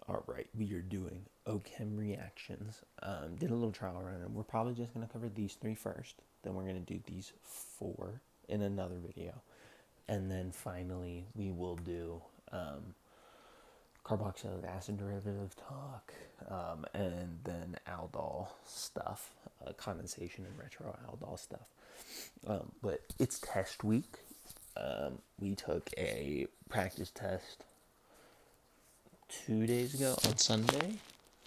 Alright, we are doing OChem reactions. Did a little trial run, and we're probably just going to cover these three first. Then we're going to do these four in another video. And then finally, we will do carboxylic acid derivative talk, and then aldol stuff, condensation and retroaldol stuff. But it's test week. We took a practice test 2 days ago on Sunday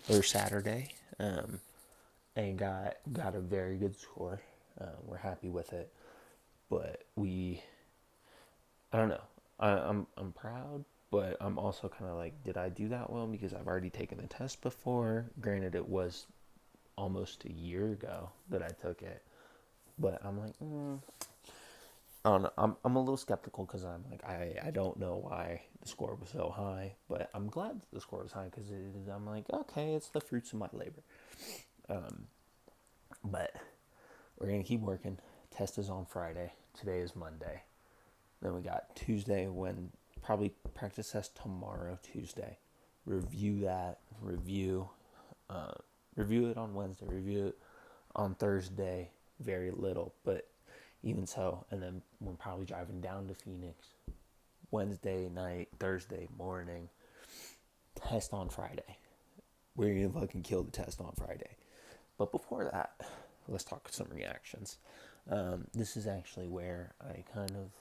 or Saturday, and got a very good score. We're happy with it, but I don't know. I'm proud, but I'm also kind of like, did I do that well? Because I've already taken the test before. Granted, it was almost a year ago that I took it, but I'm like, I don't know. I'm a little skeptical because I'm like, I don't know why the score was so high, but I'm glad the score was high because I'm like, okay, it's the fruits of my labor. But we're gonna keep working. Test is on Friday. Today is Monday. Then we got Tuesday, when probably practice test tomorrow, Tuesday. Review that. Review it on Wednesday. Review it on Thursday. Very little, but even so. And then we're probably driving down to Phoenix Wednesday night, Thursday morning. Test on Friday. We're gonna fucking kill the test on Friday. But before that, let's talk some reactions. This is actually where I kind of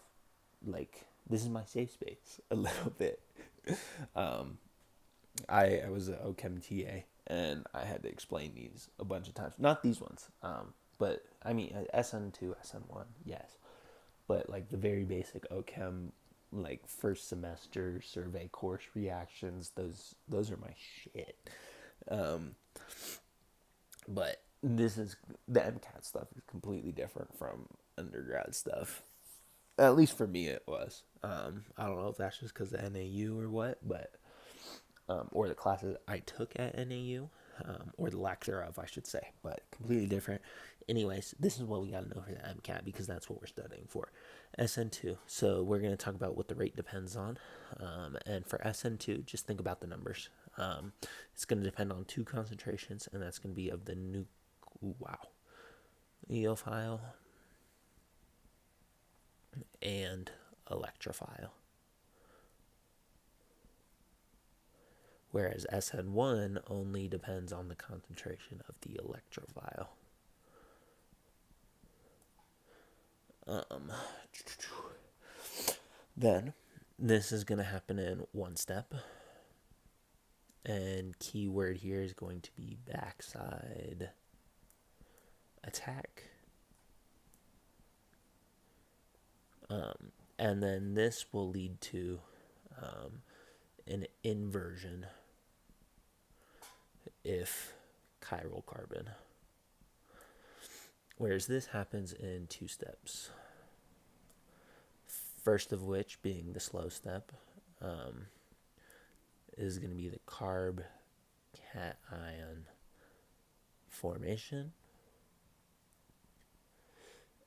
this is my safe space a little bit. I was an OChem TA, and I had to explain these a bunch of times. Not these ones, but I mean SN2, SN1, yes. But like the very basic OChem, like first semester survey course reactions, those are my shit. But this is the MCAT stuff is completely different from undergrad stuff. At least for me, it was. I don't know if that's just because of NAU or what, but or the classes I took at NAU, or the lack thereof, I should say, but completely different. Anyways, this is what we got to know for the MCAT because that's what we're studying for. SN2. So we're going to talk about what the rate depends on, and for SN2, just think about the numbers. It's going to depend on two concentrations, and that's going to be of the nucleophile and electrophile. Whereas SN1 only depends on the concentration of the electrophile. Then, this is going to happen in one step. And keyword here is going to be backside attack. And then this will lead to an inversion if chiral carbon. Whereas this happens in two steps. First of which being the slow step is going to be the carb cation formation.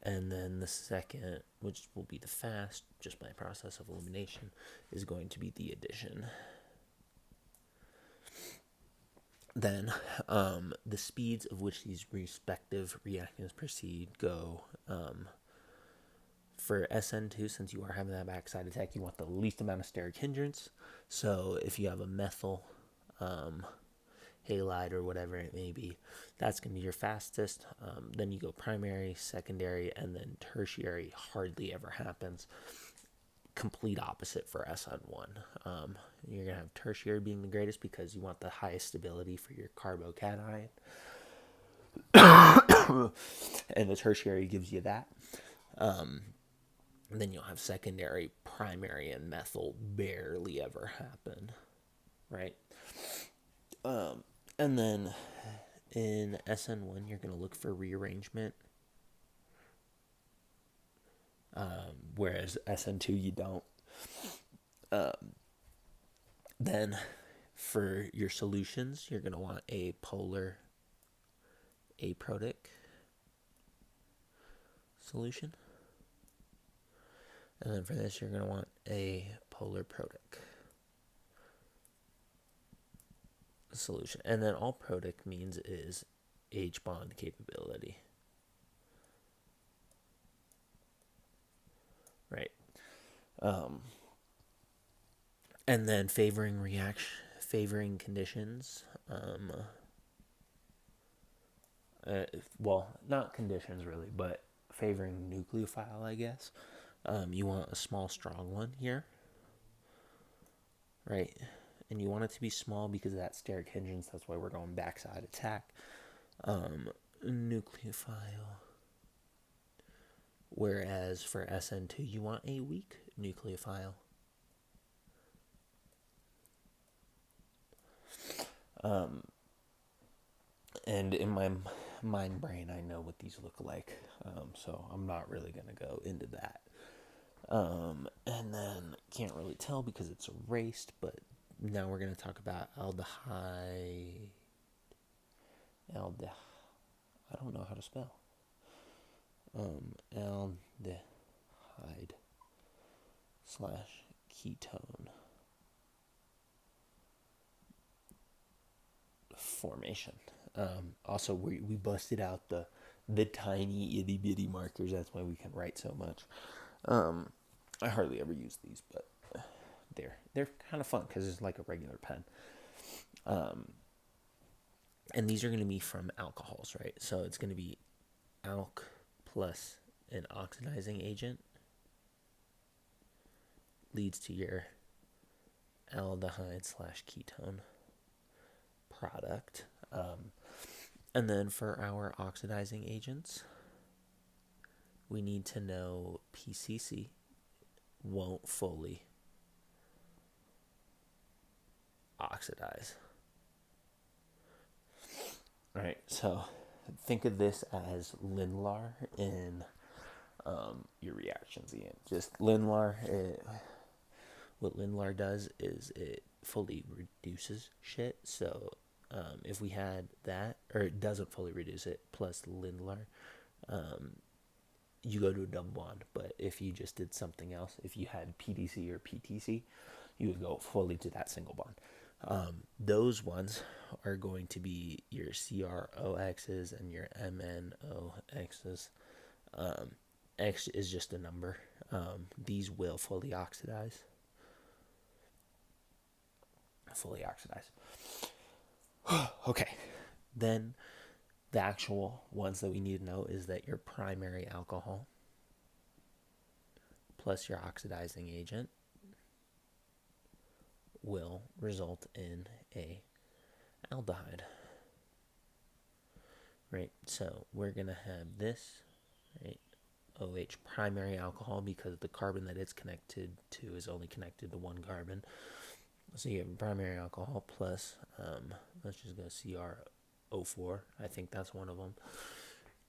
And then the second, which will be the fast, just by process of elimination, is going to be the addition. Then, the speeds of which these respective reactions proceed go, for SN2, since you are having that backside attack, you want the least amount of steric hindrance. So if you have a methyl halide or whatever it may be, that's going to be your fastest. Then you go primary, secondary, and then tertiary hardly ever happens. Complete opposite for SN1. You're going to have tertiary being the greatest because you want the highest stability for your carbocation. And the tertiary gives you that. Then you'll have secondary, primary, and methyl barely ever happen, right? And then in SN1, you're going to look for rearrangement, whereas SN2, you don't. Then for your solutions, you're going to want a polar aprotic solution. And then for this, you're going to want a polar protic. solution. And then all product means is H bond capability. Right. And then favoring conditions. Well, not conditions really, but favoring nucleophile, I guess. You want a small, strong one here, right? And you want it to be small because of that steric hingence. That's why we're going backside attack. Nucleophile. Whereas for SN2, you want a weak nucleophile. And in my mind brain, I know what these look like, so I'm not really going to go into that. And then can't really tell because it's erased, but now we're going to talk about aldehyde. I don't know how to spell. Aldehyde / ketone formation. Also, we busted out the tiny itty bitty markers. That's why we can write so much. I hardly ever use these, but they're kind of fun because it's like a regular pen. And these are going to be from alcohols, right? So it's going to be alk plus an oxidizing agent leads to your aldehyde / ketone product. And then for our oxidizing agents, we need to know PCC won't fully oxidize. Right, so think of this as Lindlar in your reactions again. Just Lindlar, what Lindlar does is it fully reduces shit. So if we had that, or it doesn't fully reduce it, plus Lindlar, you go to a double bond. But if you just did something else, if you had PDC or PTC, you would go fully to that single bond. Those ones are going to be your CROXs and your MNOXs. X is just a number. These will fully oxidize. Okay. Then the actual ones that we need to know is that your primary alcohol plus your oxidizing agent will result in a aldehyde. Right, so we're going to have this, right, OH primary alcohol because the carbon that it's connected to is only connected to one carbon. So you have primary alcohol plus, let's just go CrO4. I think that's one of them.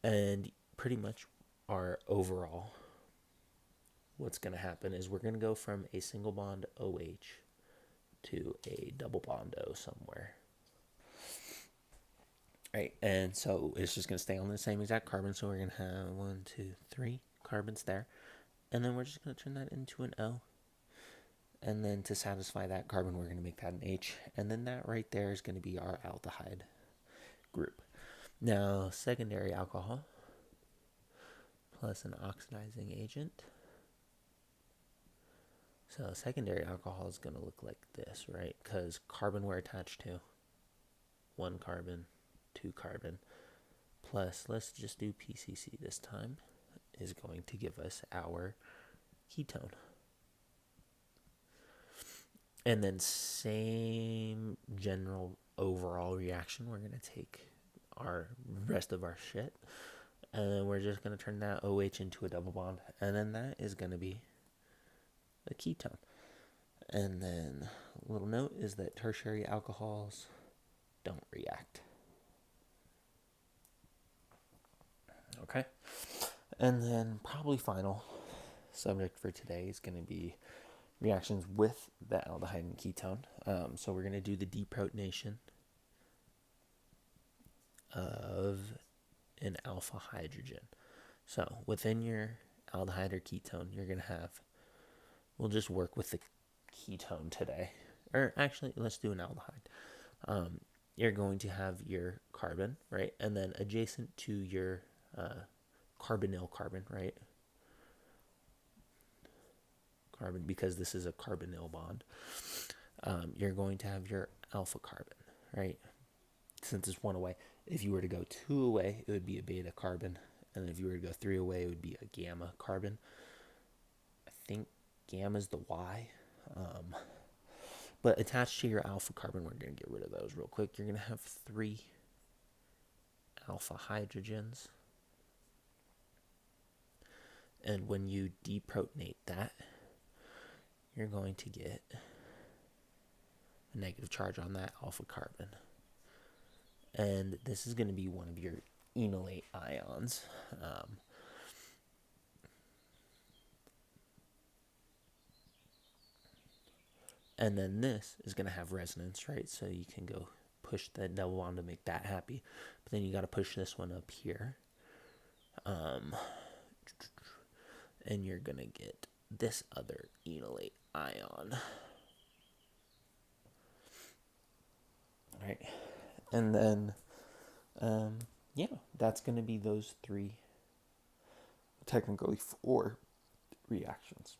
And pretty much our overall, what's going to happen is we're going to go from a single bond OH to a double bond O somewhere. Right, and so it's just going to stay on the same exact carbon. So we're going to have 1, 2, 3 carbons there. And then we're just going to turn that into an O. And then to satisfy that carbon, we're going to make that an H. And then that right there is going to be our aldehyde group. Now, secondary alcohol plus an oxidizing agent. So secondary alcohol is going to look like this, right? Because carbon we're attached to. 1 carbon, 2 carbon. Plus, let's just do PCC this time, is going to give us our ketone. And then same general overall reaction. We're going to take our rest of our shit. And then we're just going to turn that OH into a double bond. And then that is going to be a ketone. And then a little note is that tertiary alcohols don't react. Okay. And then probably final subject for today is going to be reactions with the aldehyde and ketone. So we're going to do the deprotonation of an alpha hydrogen. So within your aldehyde or ketone, you're going to have, we'll just work with the ketone today. Or actually, let's do an aldehyde. you're going to have your carbon, right? And then adjacent to your carbonyl carbon, right? Carbon, because this is a carbonyl bond. You're going to have your alpha carbon, right? Since it's one away. If you were to go two away, it would be a beta carbon. And if you were to go three away, it would be a gamma carbon. I think gamma is the Y. But attached to your alpha carbon, we're going to get rid of those real quick. You're going to have 3 alpha hydrogens. And when you deprotonate that, you're going to get a negative charge on that alpha carbon. And this is going to be one of your enolate ions. And then this is going to have resonance, right? So you can go push the double bond to make that happy. But then you got to push this one up here. And you're going to get this other enolate ion. Right? And then, yeah, that's going to be those 3, technically 4 reactions.